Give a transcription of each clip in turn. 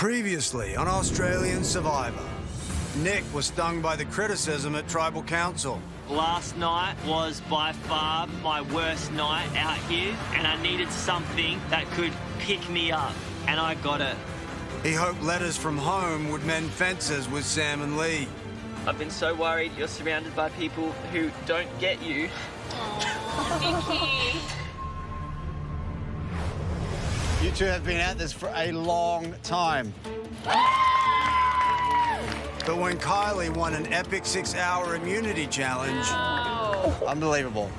Previously on Australian Survivor, Nick was stung by the criticism at Tribal Council. Last night was by far my worst night out here, and I needed something that could pick me up, and I got it. He hoped letters from home would mend fences with Sam and Lee. I've been so worried you're surrounded by people who don't get you. Vicky. You two have been at this for a long time. But when Kylie won an epic 6-hour immunity challenge, Unbelievable.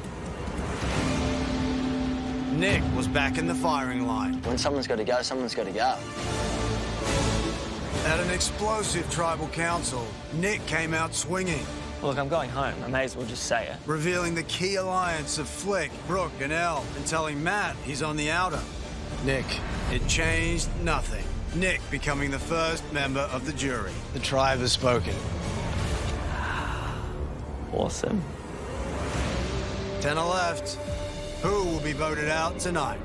Nick was back in the firing line. When someone's got to go, someone's got to go. At an explosive Tribal Council, Nick came out swinging, Look, I'm going home. I may as well just say it. revealing the key alliance of Flick, Brooke, and Elle, and telling Matt he's on the outer. Nick, It changed nothing. Nick becoming the first member of the jury. the tribe has spoken. Awesome. 10 are left. Who will be voted out tonight?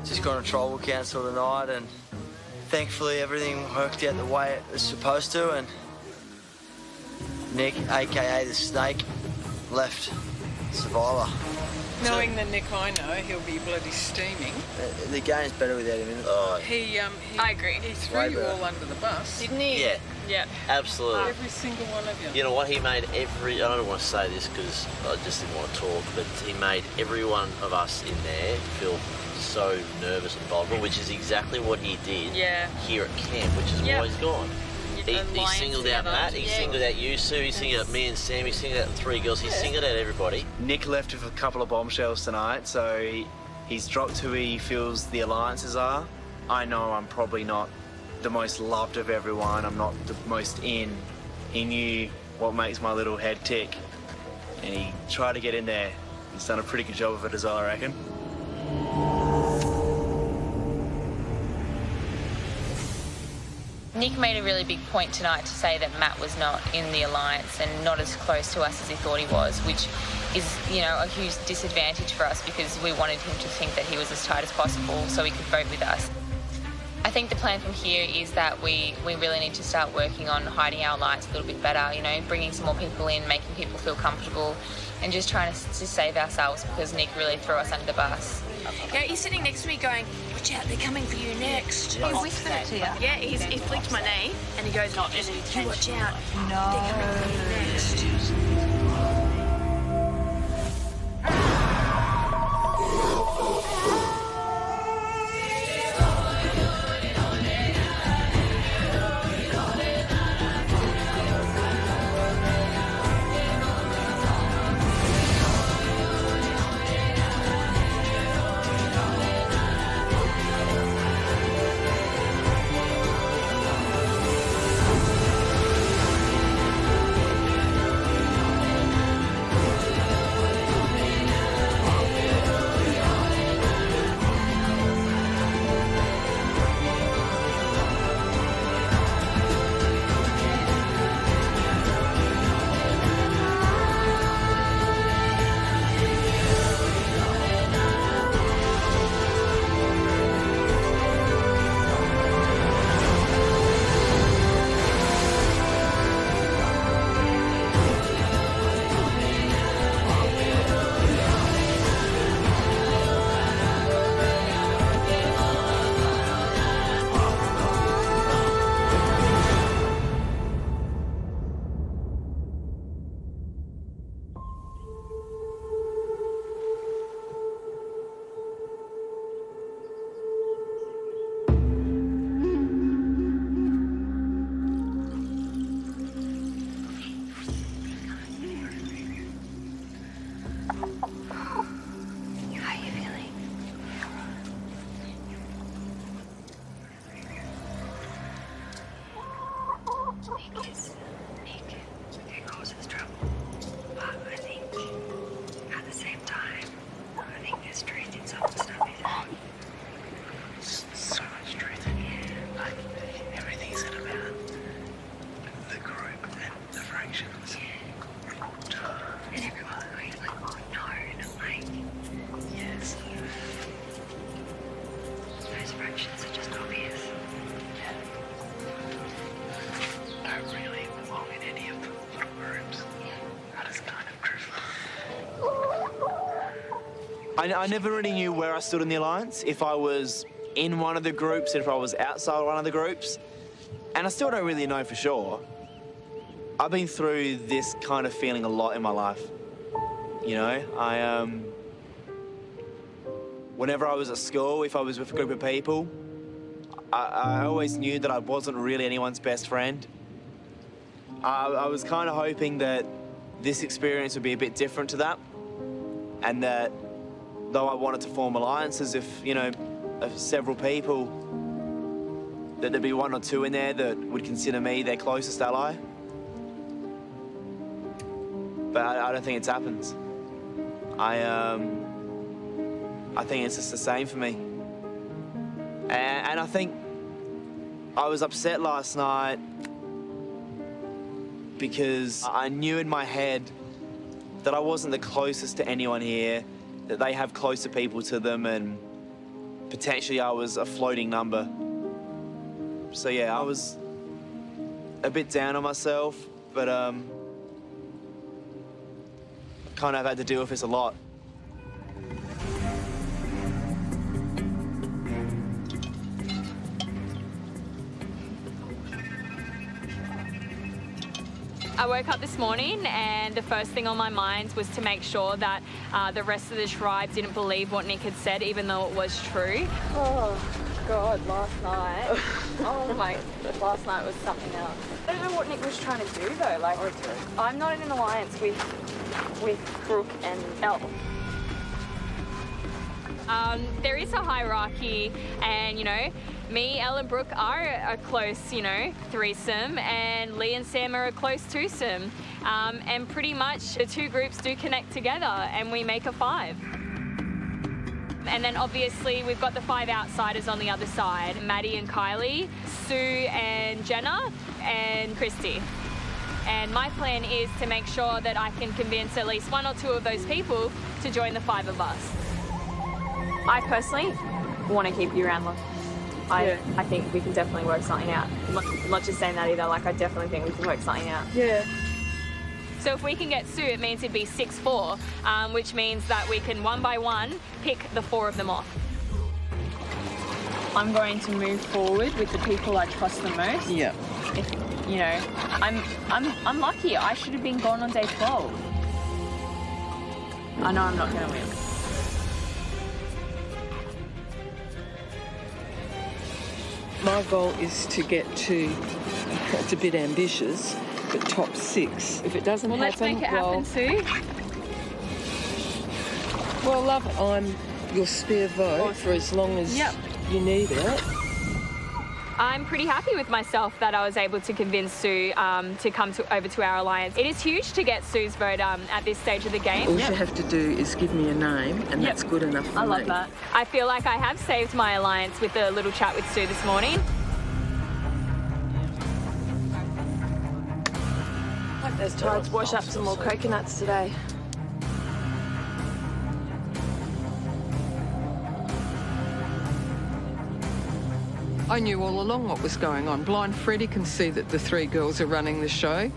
Just gone to Tribal Council tonight, and thankfully everything worked out the way it was supposed to, and Nick, aka the Snake, left Survivor. Knowing the Nick I know, he'll be bloody steaming. The game's better without him, isn't it? He I agree. He threw Way you better. all under the bus. Didn't he? Yeah, Yeah. absolutely. Every single one of you. You know what? He made every. I don't want to say this because I just didn't want to talk, but he made every one of us in there feel so nervous and vulnerable, which is exactly what he did Yeah. here at camp, which is Yeah. why he's gone. He Alliance singled out together. Matt, he Yeah. singled out you, Sue, he singled out me and Sam, he singled out the three girls, he singled out everybody. Nick left with a couple of bombshells tonight, so he's dropped who he feels the alliances are. I know I'm probably not the most loved of everyone, I'm not the most in. He knew what makes my little head tick, and he tried to get in there. He's done a pretty good job of it as well, I reckon. Nick made a really big point tonight to say that Matt was not in the alliance and not as close to us as he thought he was, which is, you know, a huge disadvantage for us because we wanted him to think that he was as tight as possible so he could vote with us. I think the plan from here is that we really need to start working on hiding our lights a little bit better, you know, bringing some more people in, making people feel comfortable, and just trying to save ourselves because Nick really threw us under the bus. Yeah, he's sitting next to me going, watch out, they're coming for you next. He whispered it to you? Yeah, he flicked my knee and he goes, you watch out, they're coming for you next. I never really knew where I stood in the Alliance, if I was in one of the groups, if I was outside one of the groups, and I still don't really know for sure. I've been through this kind of feeling a lot in my life. You know, whenever I was at school, if I was with a group of people, I always knew that I wasn't really anyone's best friend. I was kind of hoping that this experience would be a bit different to that, and that though I wanted to form alliances with, you know, several people, that there'd be one or two in there that would consider me their closest ally. But I don't think it's happened. I think it's just the same for me. And I think I was upset last night because I knew in my head that I wasn't the closest to anyone here, that they have closer people to them, and potentially I was a floating number. So yeah, I was a bit down on myself, but kind of had to deal with this a lot. I woke up this morning and the first thing on my mind was to make sure that the rest of the tribe didn't believe what Nick had said, even though it was true. Oh, God, last night. Oh, my, last night was something else. I don't know what Nick was trying to do, though. Like, I'm not in an alliance with Brooke and Elle. There is a hierarchy, and, you know, me, Elle and Brooke are a close, you know, threesome, and Lee and Sam are a close twosome. And pretty much the two groups do connect together and we make a 5. And then obviously we've got the 5 outsiders on the other side, Maddie and Kylie, Sue and Jenna, and Christy. And my plan is to make sure that I can convince at least 1 or 2 of those people to join the 5 of us. I personally want to keep you around long. I think we can definitely work something out. I'm not just saying that either, like I definitely think we can work something out. Yeah. So if we can get Sue, it means it'd be 6-4, which means that we can 1 by 1 pick the 4 of them off. I'm going to move forward with the people I trust the most. Yeah. If, you know, I'm lucky. I should have been gone on day 12. I know I'm not going to win. My goal is to get to, it's a bit ambitious, but top 6. If it doesn't happen, let's make it happen, Sue. Well, love, I'm your spare vote for as long as you need it. I'm pretty happy with myself that I was able to convince Sue to come over to our alliance. It is huge to get Sue's vote at this stage of the game. All you have to do is give me a name, and that's good enough for me. I love that. I feel like I have saved my alliance with a little chat with Sue this morning. Those tides wash up some more coconuts today. I knew all along what was going on. Blind Freddie can see that the 3 girls are running the show.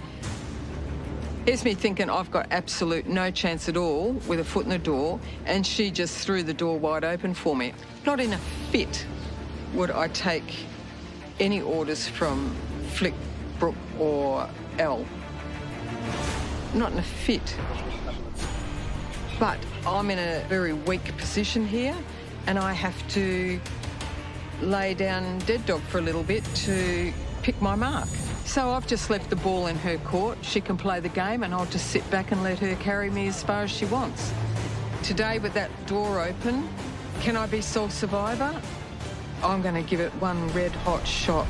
Here's me thinking I've got absolute no chance at all with a foot in the door, and she just threw the door wide open for me. Not in a fit would I take any orders from Flick, Brooke or Elle. Not in a fit. But I'm in a very weak position here, and I have to lay down dead dog for a little bit to pick my mark. So I've just left the ball in her court. She can play the game and I'll just sit back and let her carry me as far as she wants. Today, with that door open, can I be sole survivor? I'm going to give it one red hot shot.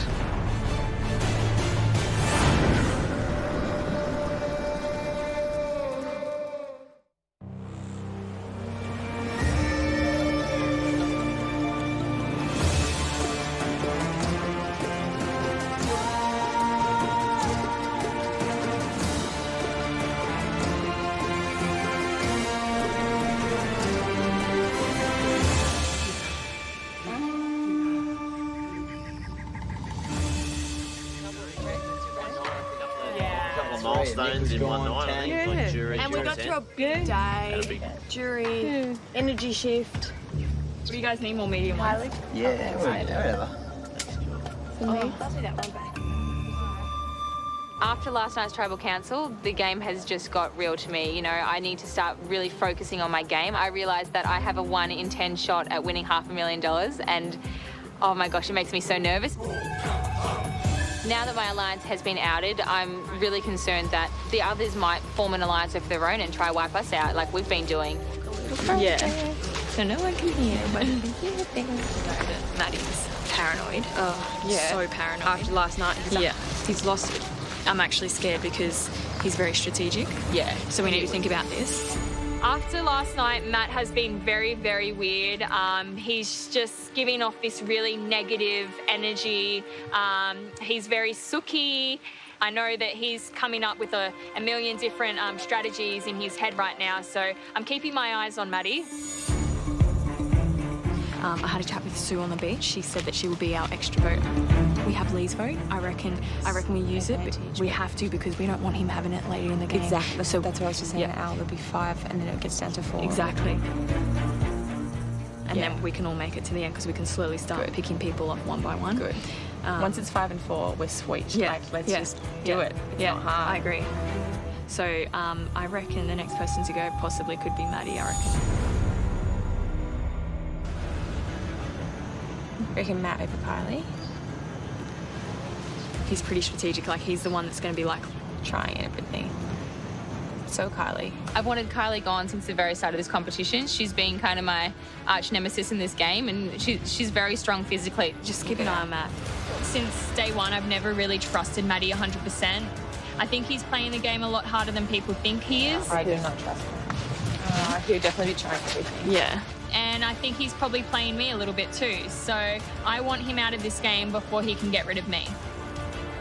milestones in one night. I think it's like jury. And we got to a big day. Jury, energy shift. Do you guys need more medium ones? Yeah, whatever. I'll do that one back. After last night's tribal council, the game has just got real to me. You know, I need to start really focusing on my game. I realised that I have a 1 in 10 shot at winning $500,000 and, oh my gosh, it makes me so nervous. Now that my alliance has been outed, I'm really concerned that the others might form an alliance of their own and try wipe us out like we've been doing. Yeah. So no one can hear, but Maddie's paranoid. Oh, Yeah. So paranoid. After last night, He's lost it. I'm actually scared because he's very strategic. yeah. So we need to think about this. After last night, Matt has been very, very weird. He's just giving off this really negative energy. He's very sooky. I know that he's coming up with a million different strategies in his head right now, so I'm keeping my eyes on Maddie. I had a chat with Sue on the beach. She said that she will be our extra vote. We have Lee's vote. I reckon we use it, but we have to because we don't want him having it later in the game. Exactly. So That's what I was just saying. Yeah. Al, there'll be 5 and then it gets down to 4. exactly. And then we can all make it to the end because we can slowly start picking people off one by one. Good. Once it's 5 and 4, we're sweet. Like, let's just do it. It's not hard. I agree. So I reckon the next person to go possibly could be Maddie, I reckon. I reckon Matt over Kylie. He's pretty strategic. Like, he's the one that's going to be like, Trying everything. So Kylie. I've wanted Kylie gone since the very start of this competition. She's been kind of my arch nemesis in this game, and she's very strong physically. just keep an eye on Matt. Since day one, I've never really trusted Maddie 100%. I think he's playing the game a lot harder than people think he is. I do not trust him. He'll definitely be trying everything. Yeah. And I think he's probably playing me a little bit too. So I want him out of this game before he can get rid of me.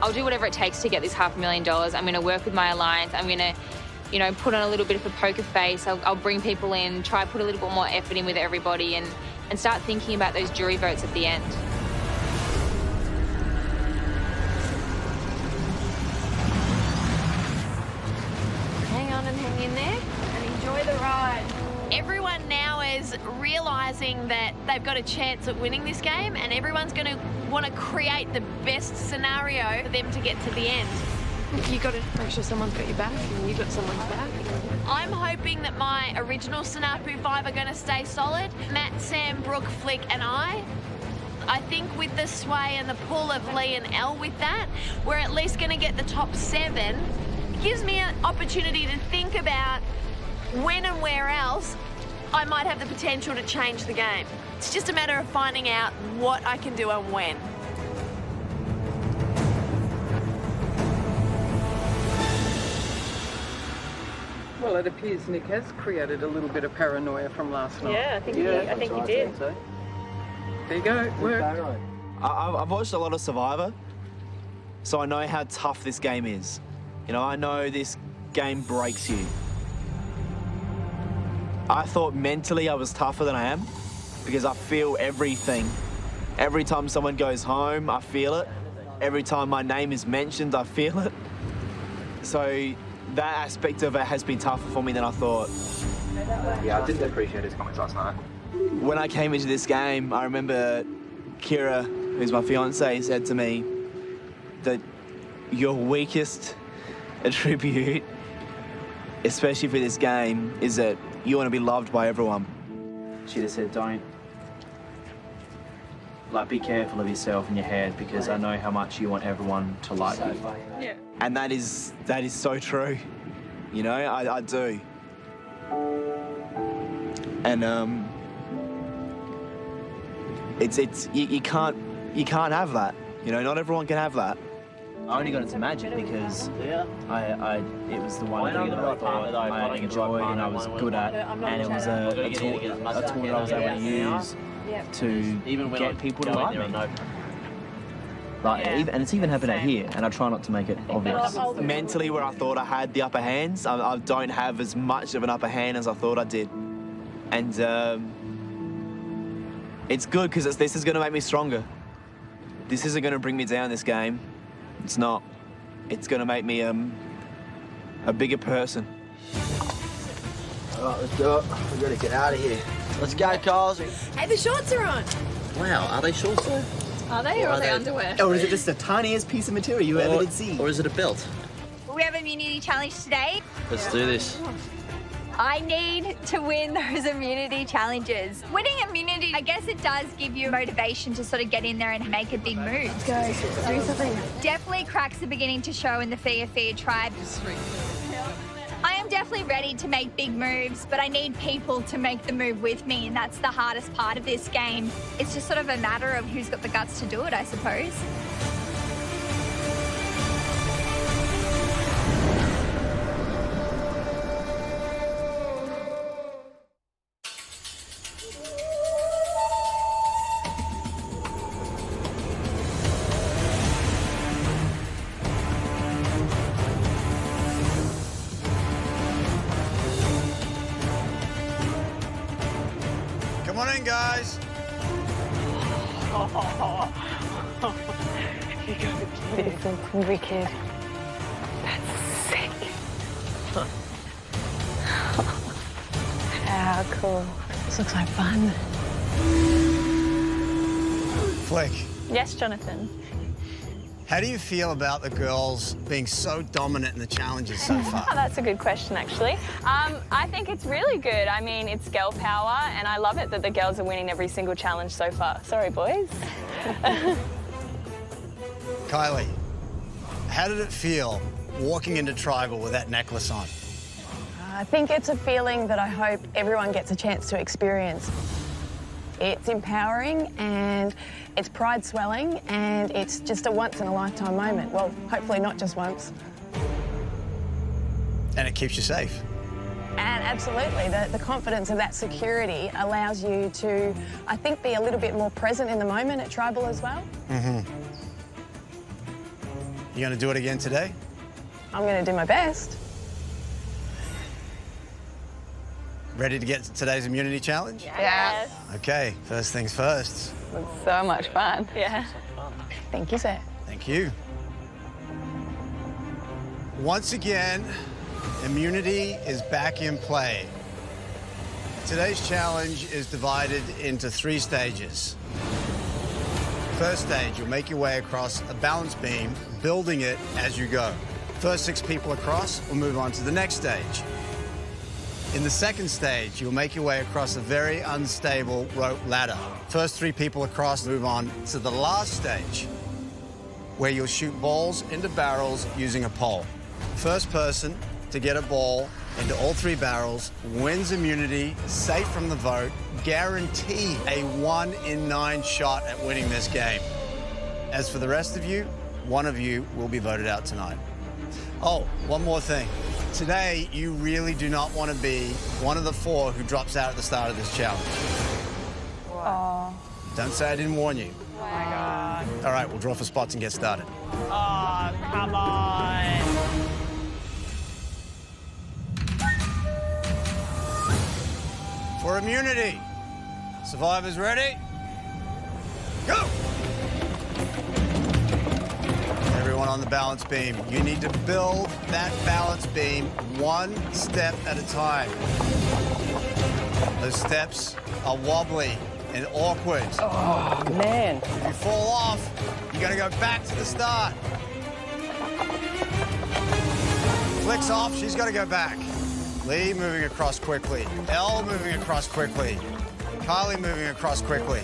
I'll do whatever it takes to get this $500,000. I'm going to work with my alliance. I'm going to, you know, put on a little bit of a poker face. I'll bring people in, try to put a little bit more effort in with everybody and start thinking about those jury votes at the end. Hang on and hang in there and enjoy the ride. Everyone now is realising that they've got a chance at winning this game, and everyone's going to want to create the best scenario for them to get to the end. You got to make sure someone's got your back, and you got someone's back. I'm hoping that my original Sanapu 5 are going to stay solid. Matt, Sam, Brooke, Flick and I think with the sway and the pull of Lee and Elle with that, we're at least going to get the top 7. It gives me an opportunity to think about when and where else I might have the potential to change the game. It's just a matter of finding out what I can do and when. Well, it appears Nick has created a little bit of paranoia from last night. Yeah, I think he did. There you go, work. I've watched a lot of Survivor, so I know how tough this game is. You know, I know this game breaks you. I thought mentally I was tougher than I am because I feel everything. Every time someone goes home, I feel it. Every time my name is mentioned, I feel it. So that aspect of it has been tougher for me than I thought. Yeah, I didn't appreciate his comments last night. When I came into this game, I remember Kira, who's my fiance, said to me that your weakest attribute, especially for this game, is that you want to be loved by everyone. She just said, be careful of yourself and your head because I know how much you want everyone to like you. Yeah. And that is so true. You know, I do. And you can't have that. You know, not everyone can have that. I only got it to Magic because it was the one thing that I thought I enjoyed and I was good at, and it was a tool that I was able to use to get people to like me. And it's even happened out here, and I try not to make it obvious. Mentally, where I thought I had the upper hands, I don't have as much of an upper hand as I thought I did. And it's good because this is going to make me stronger. This isn't going to bring me down this game. It's not. It's going to make me a bigger person. All right, let's do it. We've got to get out of here. Let's go, Carls. Hey, the shorts are on. Wow, are they shorts though? Are they, or are they underwear? Or is it just the tiniest piece of material you ever did see? Or is it a belt? We have an immunity challenge today. Let's do this. I need to win those immunity challenges. Winning immunity, I guess it does give you motivation to sort of get in there and make a big move. Go, do something. Definitely cracks are beginning to show in the Fia tribe. I am definitely ready to make big moves, but I need people to make the move with me, and that's the hardest part of this game. It's just sort of a matter of who's got the guts to do it, I suppose. Come on in, guys. This looks wicked. That's sick. How cool. This looks like fun. Flick, Yes, Jonathan. how do you feel about the girls being so dominant in the challenges so far? Oh, that's a good question, actually. I think it's really good. I mean, it's girl power, and I love it that the girls are winning every single challenge so far. Sorry, boys. Kylie, how did it feel walking into Tribal with that necklace on? I think it's a feeling that I hope everyone gets a chance to experience. It's empowering and it's pride swelling and it's just a once-in-a-lifetime moment. Well, hopefully not just once. And it keeps you safe. And absolutely, the confidence of that security allows you to, I think, be a little bit more present in the moment at Tribal as well. Mm-hmm. You gonna do it again today? I'm going to do my best. Ready to get to today's immunity challenge? Yes. Okay, first things first. It's so much fun. Yeah. Thank you, sir. Thank you. Once again, immunity is back in play. Today's challenge is divided into 3 stages. First stage, you'll make your way across a balance beam, building it as you go. First 6 people across will move on to the next stage. In the second stage, you'll make your way across a very unstable rope ladder. First 3 people across move on to the last stage, where you'll shoot balls into barrels using a pole. First person to get a ball into all 3 barrels wins immunity, safe from the vote, guaranteed a 1 in 9 shot at winning this game. As for the rest of you, one of you will be voted out tonight. Oh, one more thing. Today, you really do not want to be one of the 4 who drops out at the start of this challenge. Oh. Don't say I didn't warn you. Oh, my God. All right, we'll draw for spots and get started. Oh, come on. For immunity, survivors ready? Go! Everyone on the balance beam, you need to build that balance beam 1 step at a time. Those steps are wobbly and awkward. Oh, man. If you fall off, you gotta go back to the start. Flicks off, she's gotta go back. Lee moving across quickly. Elle moving across quickly. Kylie moving across quickly.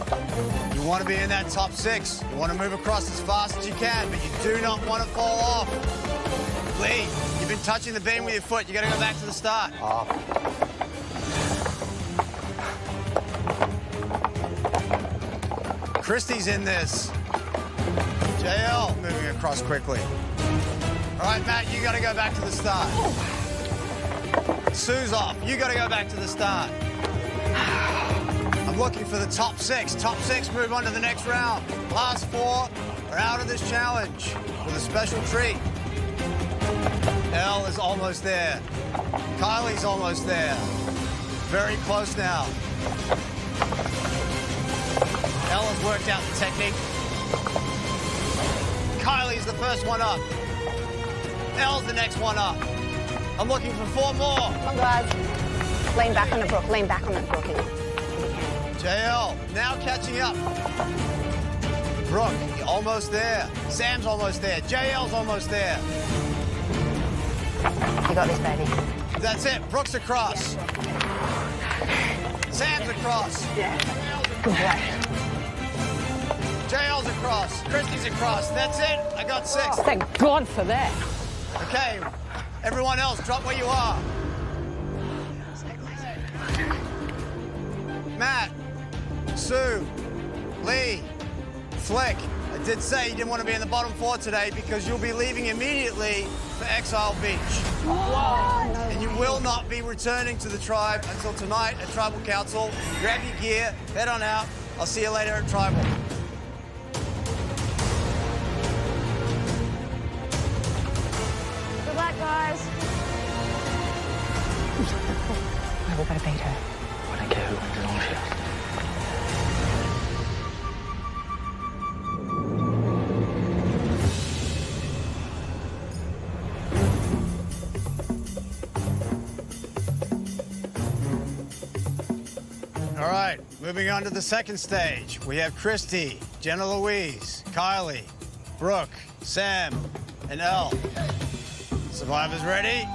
You want to be in that top 6. You want to move across as fast as you can, but you do not want to fall off. Lee, you've been touching the beam with your foot. You got to go back to the start. Christy's in this. JL moving across quickly. All right, Matt, you got to go back to the start. Sue's off. You got to go back to the start. I'm looking for the top 6. Top 6 move on to the next round. Last 4 are out of this challenge with a special treat. Elle is almost there. Kylie's almost there. Very close now. Elle has worked out the technique. Kylie's the first one up. Elle's the next one up. I'm looking for 4 more. Come on, guys. Lean back on it, Brooke. Lean back on it, Brooke. JL, now catching up. Brooke, you're almost there. Sam's almost there. JL's almost there. You got this, baby. That's it. Brooke's across. Sam's across. Yeah. Good boy. JL's across. Christy's across. That's it. I got 6. Thank God for that. Okay. Everyone else, drop where you are. Matt, Sue, Lee, Flick. I did say you didn't want to be in the bottom 4 today because you'll be leaving immediately for Exile Beach. Whoa. And you will not be returning to the tribe until tonight at Tribal Council. Grab your gear, head on out. I'll see you later at Tribal. Good luck, guys. We've got to beat her. I don't care who wins it all shit. All right, moving on to the second stage. We have Christy, Jenna Louise, Kylie, Brooke, Sam, and Elle. Survivors ready?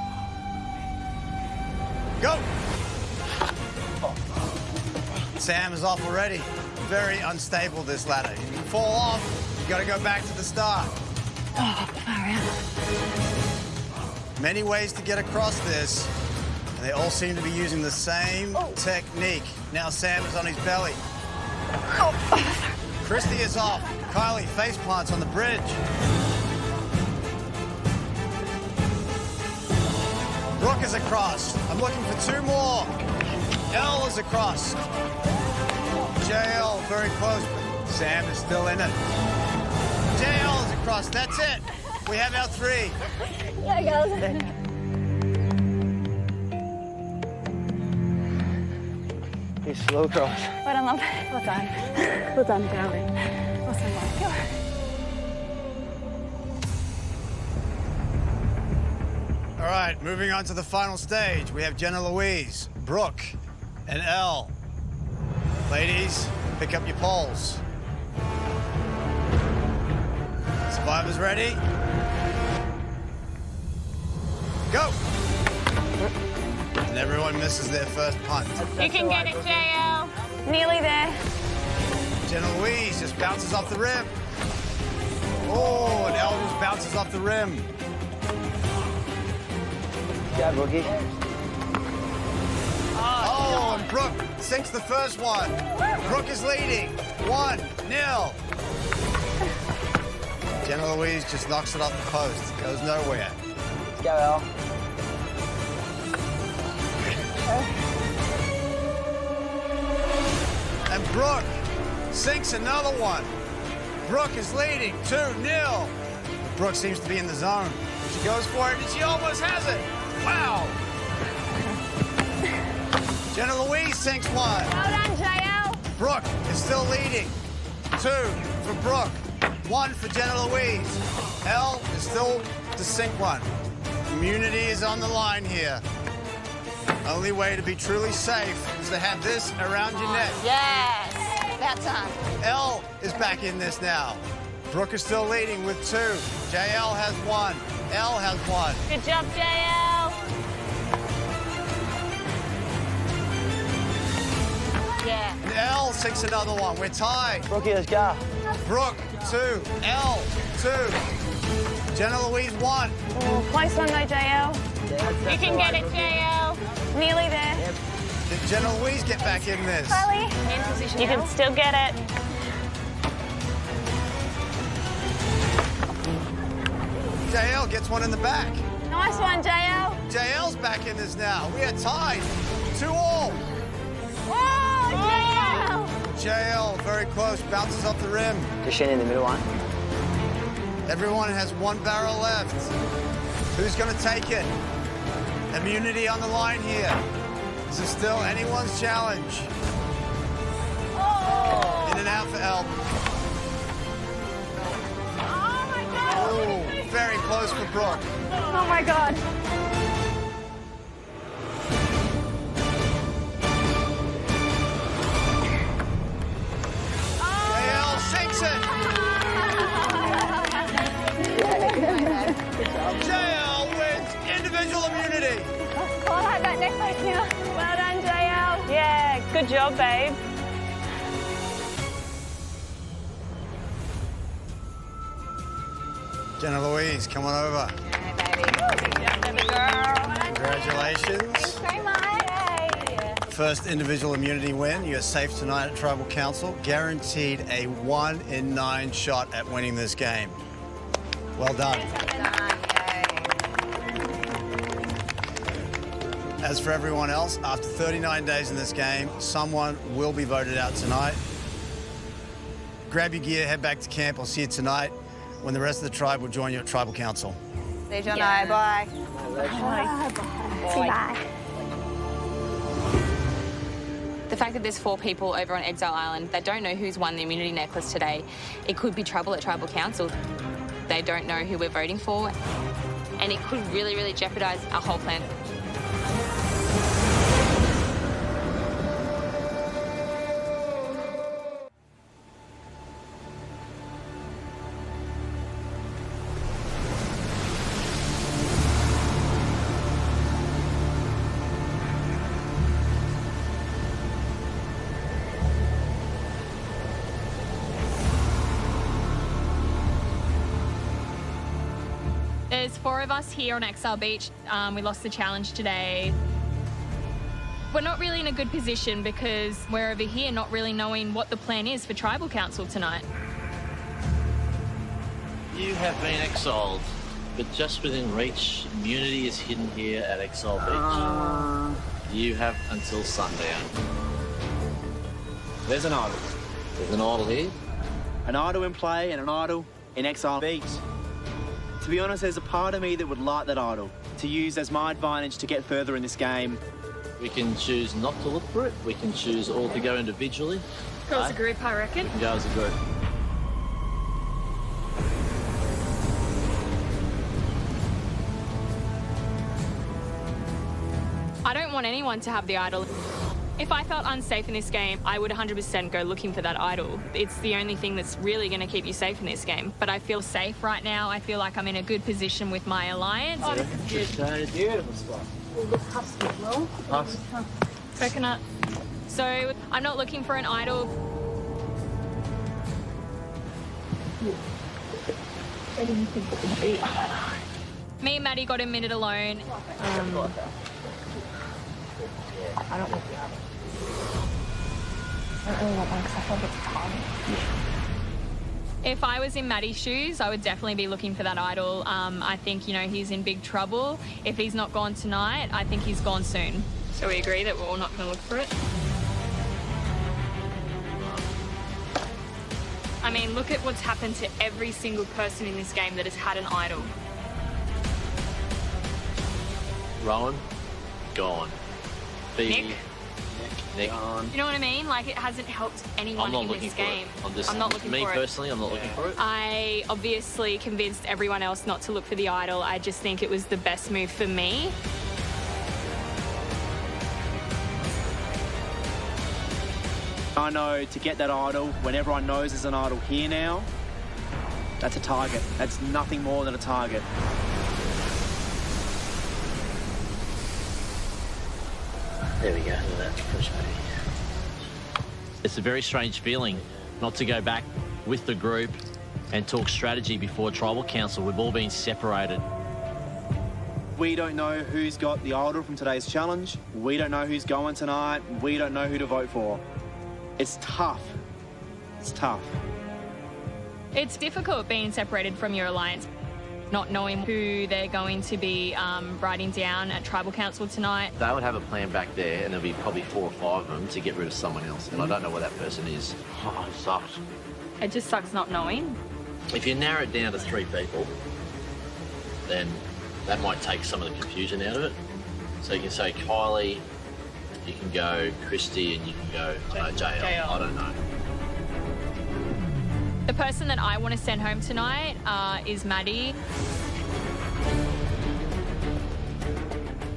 Go! Sam is off already. Very unstable, this ladder. You can fall off, you gotta go back to the start. Oh, far out. Many ways to get across this, and they all seem to be using the same technique. Now Sam is on his belly. Christy is off. Kylie face plants on the bridge. Brooke is across. I'm looking for 2 more. Elle is across. JL very close, but Sam is still in it. JL is across. That's it. We have our 3. Yeah, girls. You slow cross. Well done, love. Well done. Well done, darling. Awesome, love. Go. All right, moving on to the final stage. We have Jenna Louise, Brooke, and Elle. Ladies, pick up your poles. Survivors ready? Go! And everyone misses their first punt. You can get it, JL. Nearly there. Jenna Louise just bounces off the rim. Oh, and Elle just bounces off the rim. Yeah, Boogie. Oh, and Brooke sinks the first one. Brooke is leading. 1-0. Jenna Louise just knocks it off the post. Goes nowhere. Let's go, Elle. And Brooke sinks another one. Brooke is leading 2-0. Brooke seems to be in the zone. She goes for it and she almost has it. Wow. Jenna Louise sinks one. Well done, JL. Brooke is still leading. 2 for Brooke. 1 for Jenna Louise. Elle is still to sink one. Immunity is on the line here. Only way to be truly safe is to have this around your neck. Yes. About time. Elle is back in this now. Brooke is still leading with 2. JL has 1. Elle has 1. Good job, JL. Yeah. And Elle sinks another one. We're tied. Brookie, let's go. Brooke, 2. Elle, 2. Jenna Louise, 1. Oh, close one though, JL. You can get it, JL. Nearly there. Yep. Did Jenna Louise get back in this? Kylie. In position. You can still get it. JL gets one in the back. Nice one, JL. JL's back in this now. We are tied. 2-all. Oh, JL. JL, very close, bounces off the rim. Just in the middle one. Everyone has 1 barrel left. Who's going to take it? Immunity on the line here. This is still anyone's challenge. Oh. In and out for Elle. Oh, my God. Oh, very close for Brooke. Oh, my God. immunity. Oh, I have that necklace now. Well done, JL. Yeah, good job, babe. Jenna Louise, come on over. Congratulations. Thanks very much. First individual immunity win. You're safe tonight at Tribal Council. Guaranteed a 1 in 9 shot at winning this game. Well done. As for everyone else, after 39 days in this game, someone will be voted out tonight. Grab your gear, head back to camp. I'll see you tonight when the rest of the tribe will join you at Tribal Council. See you, bye. Bye. Bye. The fact that there's 4 people over on Exile Island that don't know who's won the immunity necklace today, it could be trouble at Tribal Council. They don't know who we're voting for, and it could really, really jeopardise our whole plan. There's 4 of us here on Exile Beach. We lost the challenge today. We're not really in a good position because we're over here not really knowing what the plan is for Tribal Council tonight. You have been exiled, but just within reach. Immunity is hidden here at Exile Beach. You have until sundown. There's an idol. There's an idol here. An idol in play and an idol in Exile Beach. To be honest, there's a part of me that would like that idol to use as my advantage to get further in this game. We can choose not to look for it. We can choose all to go individually. Go as a group, I reckon. We can go as a group. I don't want anyone to have the idol. If I felt unsafe in this game, I would 100% go looking for that idol. It's the only thing that's really going to keep you safe in this game. But I feel safe right now. I feel like I'm in a good position with my alliance. Oh, this is good. Beautiful spot. Husk. Coconut. So I'm not looking for an idol. Me and Maddie got a minute alone. I don't think we have it. I don't really want one because I feel like it's time. If I was in Maddie's shoes, I would definitely be looking for that idol. I think, you know, he's in big trouble. If he's not gone tonight, I think he's gone soon. So we agree that we're all not going to look for it? I mean, look at what's happened to every single person in this game that has had an idol. Rowan, gone. Nick? Nick. You know what I mean? Like, it hasn't helped anyone in this game. I'm not looking for it. Me personally, I'm not looking for it. I obviously convinced everyone else not to look for the idol. I just think it was the best move for me. I know to get that idol, when everyone knows there's an idol here now, that's a target. That's nothing more than a target. There we go. That's push me. It's a very strange feeling not to go back with the group and talk strategy before Tribal Council. We've all been separated. We don't know who's got the idol from today's challenge. We don't know who's going tonight. We don't know who to vote for. It's tough. It's tough. It's difficult being separated from your alliance, not knowing who they're going to be writing down at Tribal Council tonight. They would have a plan back there, and there'll be probably 4 or 5 of them to get rid of someone else, and I don't know where that person is. Oh, it sucks. It just sucks not knowing. If you narrow it down to 3 people, then that might take some of the confusion out of it. So you can say Kylie, you can go Christy, and you can go JL. I don't know. The person that I want to send home tonight is Maddie.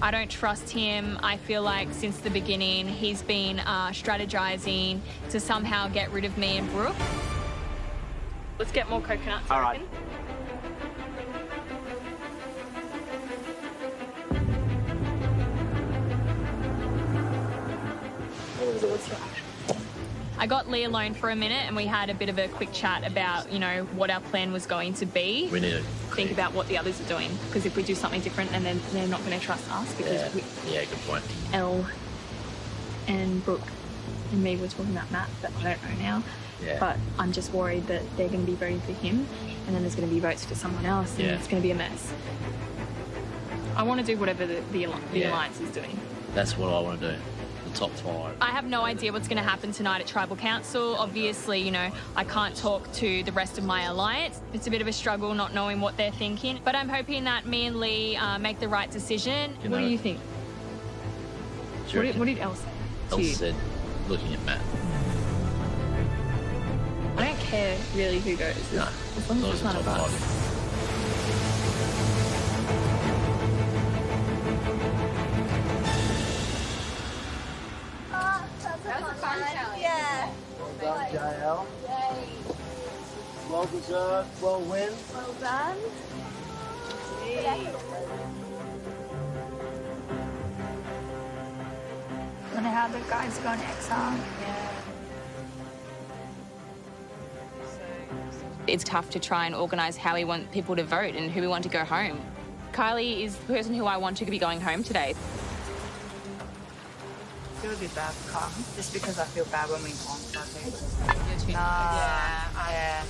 I don't trust him. I feel like since the beginning he's been strategizing to somehow get rid of me and Brooke. Let's get more coconuts, I reckon. what's your actual? I got Lee alone for a minute and we had a bit of a quick chat about, you know, what our plan was going to be. We need to think about what the others are doing, because if we do something different, and then they're not going to trust us because Yeah, good point. Elle and Brooke and me were talking about Matt, but I don't know now. Yeah. But I'm just worried that they're going to be voting for him and then there's going to be votes for someone else and it's going to be a mess. I want to do whatever the Alliance is doing. That's what I want to do. The top 5. I have no idea what's going to happen tonight at Tribal Council. Obviously, you know, I can't talk to the rest of my alliance. It's a bit of a struggle not knowing what they're thinking. But I'm hoping that me and Lee make the right decision. What do you think? What did Elle say? Elle said, looking at Matt. I don't care really who goes. No. As long as it's not a bus. Yeah. Well done, JL. Well deserved, well win. Well done. I wonder how the guys are going to exile. It's tough to try and organise how we want people to vote and who we want to go home. Kylie is the person who I want to be going home today. I feel a bit bad for Carl, just because I feel bad when we want something. Yeah.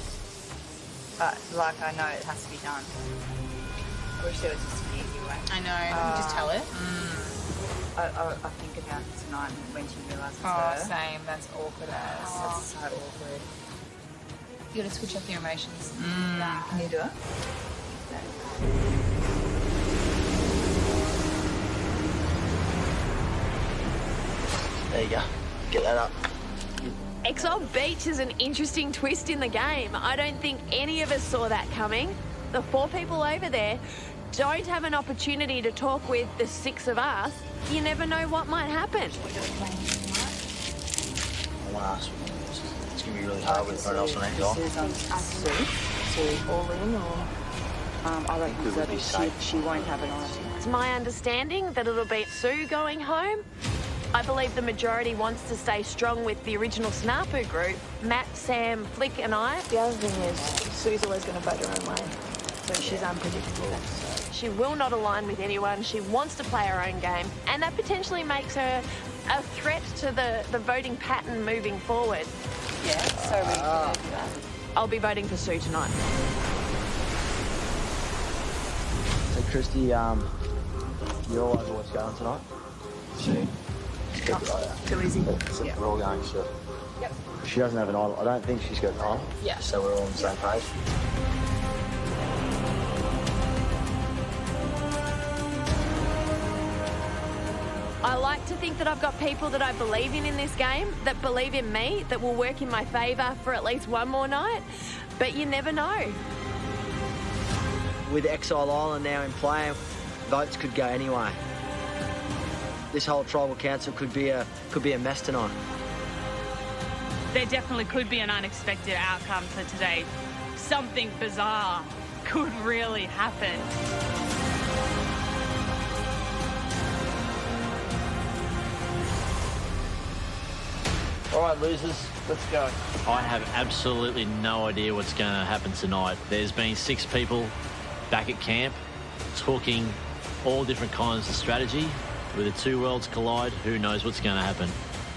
But, like, I know it has to be done. I wish there was just an easy way. I know, you just tell it. I think about it tonight when she realises it's her. Same, that's awkward as. That's so awkward. You gotta switch off your emotions. Can you do it? There you go. Get that up. Exile Beach is an interesting twist in the game. I don't think any of us saw that coming. The 4 people over there don't have an opportunity to talk with the 6 of us. You never know what might happen. I want to ask. It's going to be really hard with everyone else on Exile. Sue all in, or I don't think so. She won't have it on. It's my understanding that it'll be Sue going home. I believe the majority wants to stay strong with the original Snapu group, Matt, Sam, Flick and I. The other thing is, Sue's always going to vote her own way, so she's unpredictable. She will not align with anyone. She wants to play her own game, and that potentially makes her a threat to the voting pattern moving forward. Yeah, so we can do that. I'll be voting for Sue tonight. So, Christy, you're all over what's going tonight? Sue. Too easy. So Yeah. we're all going, sure. Yep. She doesn't have an idol. I don't think she's got an idol. Yeah. So we're all on the same page. I like to think that I've got people that I believe in this game, that believe in me, that will work in my favour for at least one more night. But you never know. With Exile Island now in play, votes could go anyway. This whole tribal council could be a mess tonight. There definitely could be an unexpected outcome for today. Something bizarre could really happen. All right, losers, let's go. I have absolutely no idea what's going to happen tonight. There's been 6 people back at camp talking all different kinds of strategy. With the 2 worlds collide, who knows what's going to happen.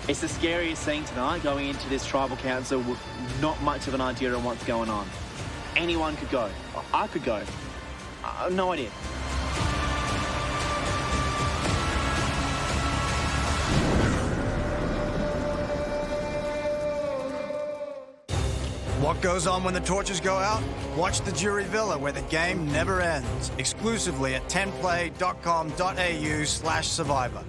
It's the scariest thing tonight, going into this tribal council with not much of an idea on what's going on. Anyone could go. I could go. I have no idea. What goes on when the torches go out? Watch the Jury Villa, where the game never ends. Exclusively at 10play.com.au/survivor.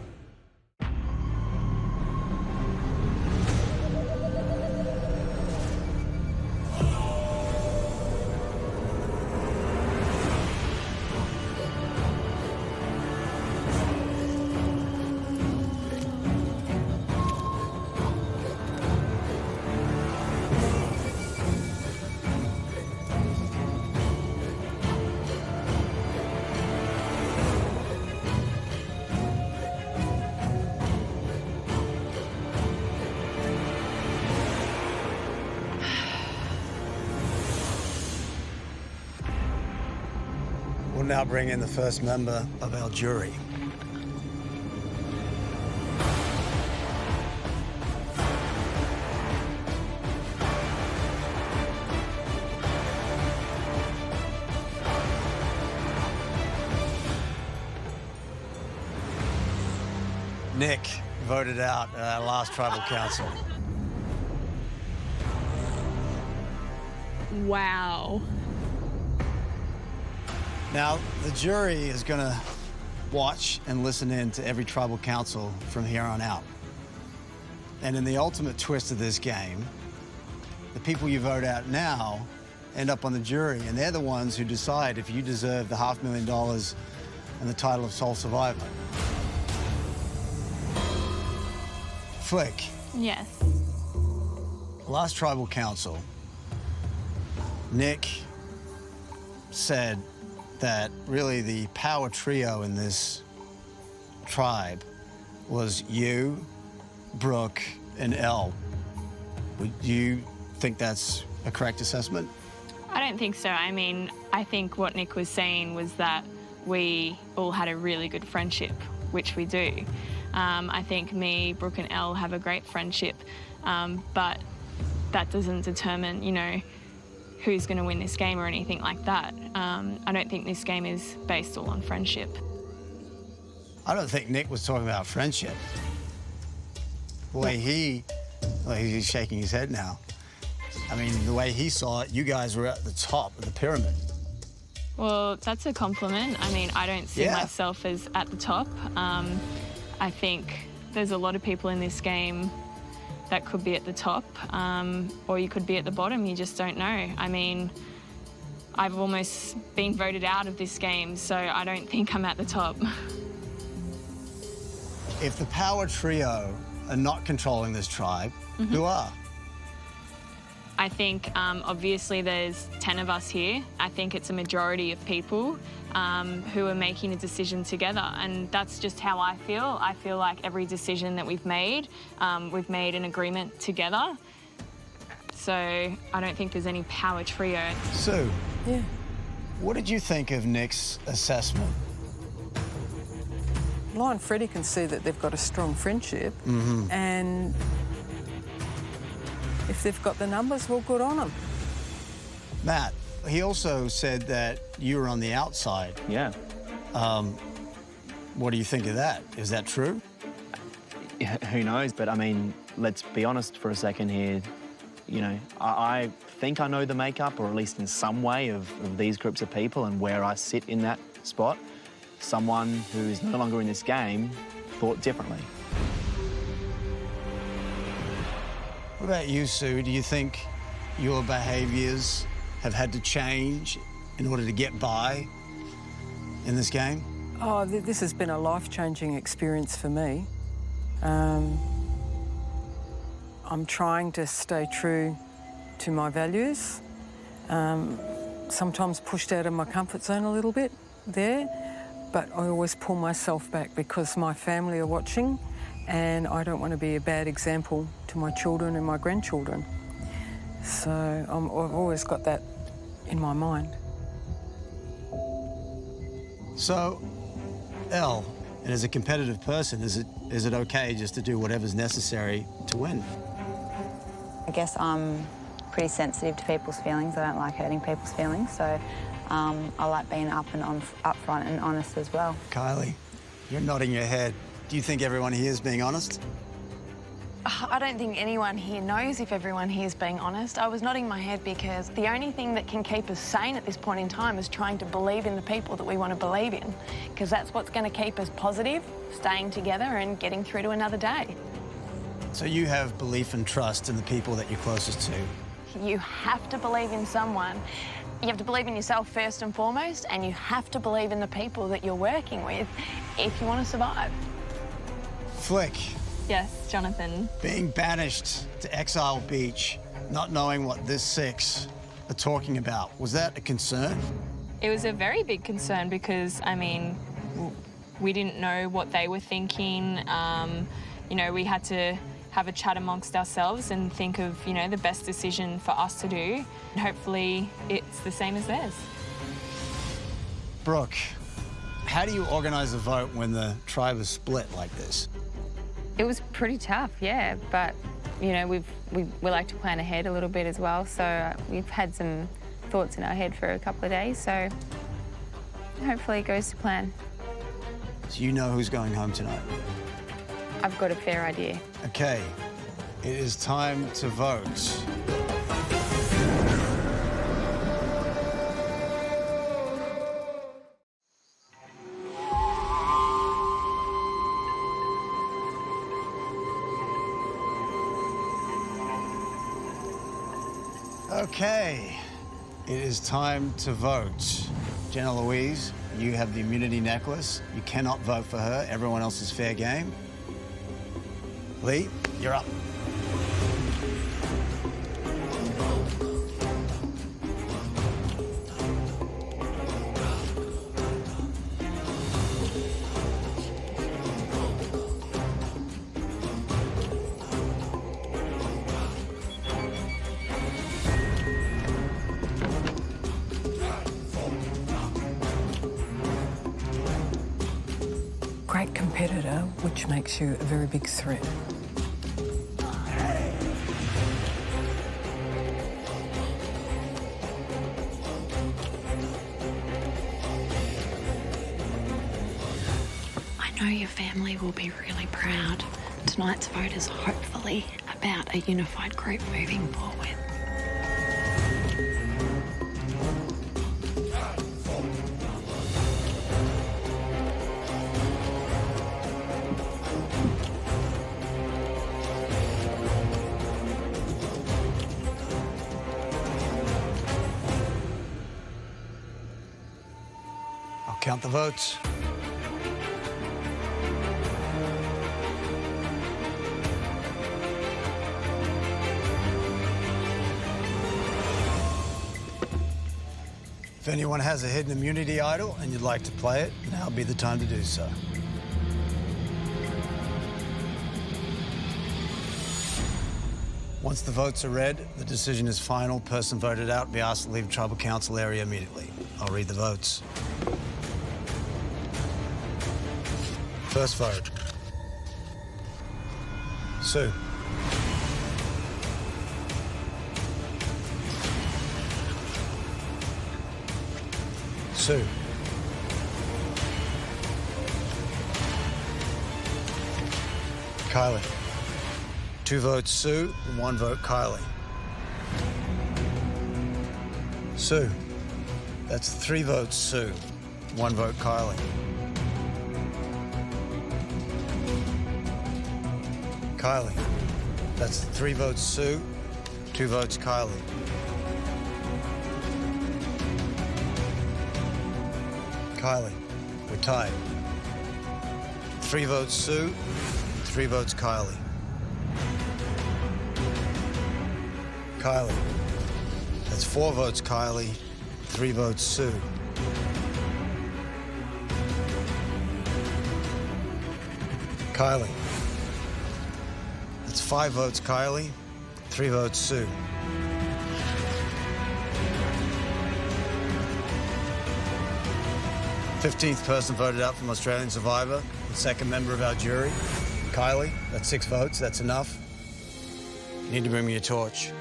We'll now bring in the first member of our jury. Nick voted out at our last tribal council. Wow. Now, the jury is going to watch and listen in to every tribal council from here on out. And in the ultimate twist of this game, the people you vote out now end up on the jury, and they're the ones who decide if you deserve the $500,000 and the title of sole survivor. Flick. Yes. Last tribal council, Nick said that really the power trio in this tribe was you, Brooke, and Elle. Would you think that's a correct assessment? I don't think so. I mean, I think what Nick was saying was that we all had a really good friendship, which we do. I think me, Brooke and Elle have a great friendship, but that doesn't determine, you know, who's going to win this game or anything like that. I don't think this game is based all on friendship. I don't think Nick was talking about friendship. The way he's shaking his head now. I mean, the way he saw it, you guys were at the top of the pyramid. Well, that's a compliment. I mean, I don't see myself as at the top. I think there's a lot of people in this game that could be at the top, or you could be at the bottom, you just don't know. I mean, I've almost been voted out of this game, so I don't think I'm at the top. If the power trio are not controlling this tribe, who are? I think, obviously, there's 10 of us here. I think it's a majority of people who are making a decision together, and that's just how I feel. I feel like every decision that we've made an agreement together. So I don't think there's any power trio. Sue. Yeah. What did you think of Nick's assessment? Lion Freddie can see that they've got a strong friendship, and if they've got the numbers, well, good on them. Matt, he also said that you were on the outside. Yeah. What do you think of that? Is that true? Who knows? But I mean, let's be honest for a second here. You know, I think I know the makeup, or at least in some way, of these groups of people and where I sit in that spot. Someone who is no longer in this game thought differently. What about you, Sue? Do you think your behaviours have had to change in order to get by in this game? Oh, this has been a life-changing experience for me. I'm trying to stay true to my values. Sometimes pushed out of my comfort zone a little bit there, but I always pull myself back because my family are watching, and I don't want to be a bad example to my children and my grandchildren. So I've always got that in my mind. So, Elle, and as a competitive person, is it okay just to do whatever's necessary to win? I guess I'm pretty sensitive to people's feelings. I don't like hurting people's feelings, so I like being upfront and honest as well. Kylie, you're nodding your head. Do you think everyone here is being honest? I don't think anyone here knows if everyone here is being honest. I was nodding my head because the only thing that can keep us sane at this point in time is trying to believe in the people that we want to believe in, because that's what's going to keep us positive, staying together and getting through to another day. So you have belief and trust in the people that you're closest to? You have to believe in someone. You have to believe in yourself first and foremost, and you have to believe in the people that you're working with if you want to survive. Flick. Yes, Jonathan. Being banished to Exile Beach, not knowing what this six are talking about, was that a concern? It was a very big concern because, I mean, we didn't know what they were thinking. You know, we had to have a chat amongst ourselves and think of, you know, the best decision for us to do. And hopefully it's the same as theirs. Brooke, how do you organise a vote when the tribe is split like this? It was pretty tough, yeah, but, you know, we like to plan ahead a little bit as well, so we've had some thoughts in our head for a couple of days, so hopefully it goes to plan. So you know who's going home tonight? I've got a fair idea. Okay, it is time to vote. Okay, it is time to vote. Jenna Louise, you have the immunity necklace. You cannot vote for her. Everyone else is fair game. Lee, you're up. Great competitor, which makes you a very big threat. I know your family will be really proud. Tonight's vote is hopefully about a unified group moving forward. I'll count the votes. If anyone has a hidden immunity idol and you'd like to play it, now would be the time to do so. Once the votes are read, the decision is final. Person voted out will be asked to leave tribal council area immediately. I'll read the votes. First vote. Sue. Sue. Kylie. 2 votes Sue and 1 vote Kylie. Sue. That's 3 votes Sue, 1 vote Kylie. Kylie. That's 3 votes Sue, 2 votes Kylie. Kylie, we're tied. 3 votes Sue, 3 votes Kylie. Kylie, that's 4 votes Kylie, 3 votes Sue. Kylie, that's 5 votes Kylie, 3 votes Sue. Fifteenth person voted out from Australian Survivor, the second member of our jury. Kylie, that's 6 votes, that's enough. You need to bring me a torch.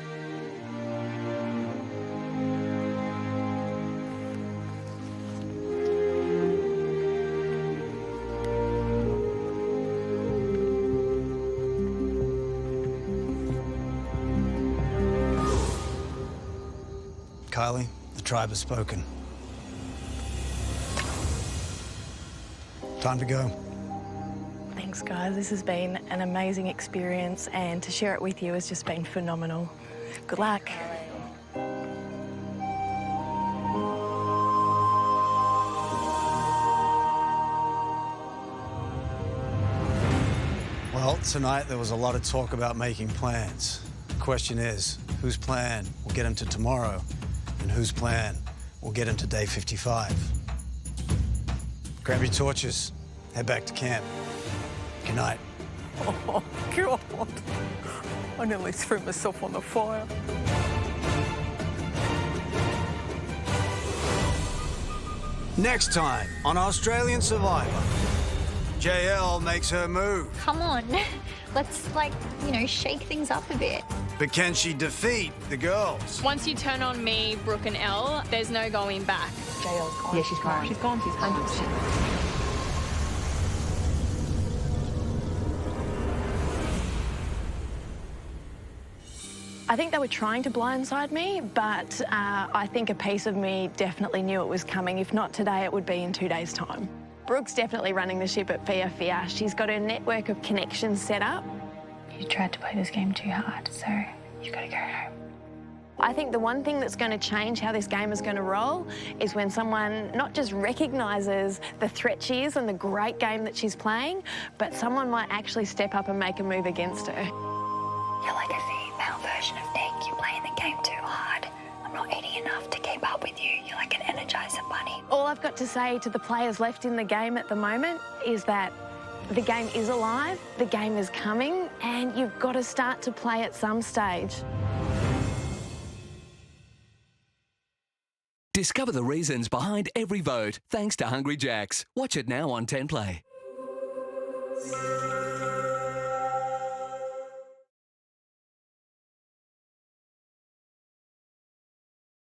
Kylie, the tribe has spoken. Time to go. Thanks, guys. This has been an amazing experience, and to share it with you has just been phenomenal. Good luck. Well, tonight there was a lot of talk about making plans. The question is, whose plan will get him to tomorrow, and whose plan will get him to day 55? Grab your torches, head back to camp. Good night. Oh, God. I nearly threw myself on the fire. Next time on Australian Survivor, JL makes her move. Come on. Let's, shake things up a bit. But can she defeat the girls? Once you turn on me, Brooke and Elle, there's no going back. JL's gone. Yeah, she's gone. She's gone. She's 100%. I think they were trying to blindside me, but I think a piece of me definitely knew it was coming. If not today, it would be in 2 days' time. Brooke's definitely running the ship at Fia. She's got a network of connections set up. You tried to play this game too hard, so you gotta go home. I think the one thing that's going to change how this game is going to roll is when someone not just recognises the threat she is and the great game that she's playing, but someone might actually step up and make a move against her. You're like a female version of Nick. You're playing the game too hard. I'm not eating enough to keep up with you. You're like an Energizer bunny. All I've got to say to the players left in the game at the moment is that the game is alive, the game is coming, and you've got to start to play at some stage. Discover the reasons behind every vote thanks to Hungry Jack's. Watch it now on 10 Play.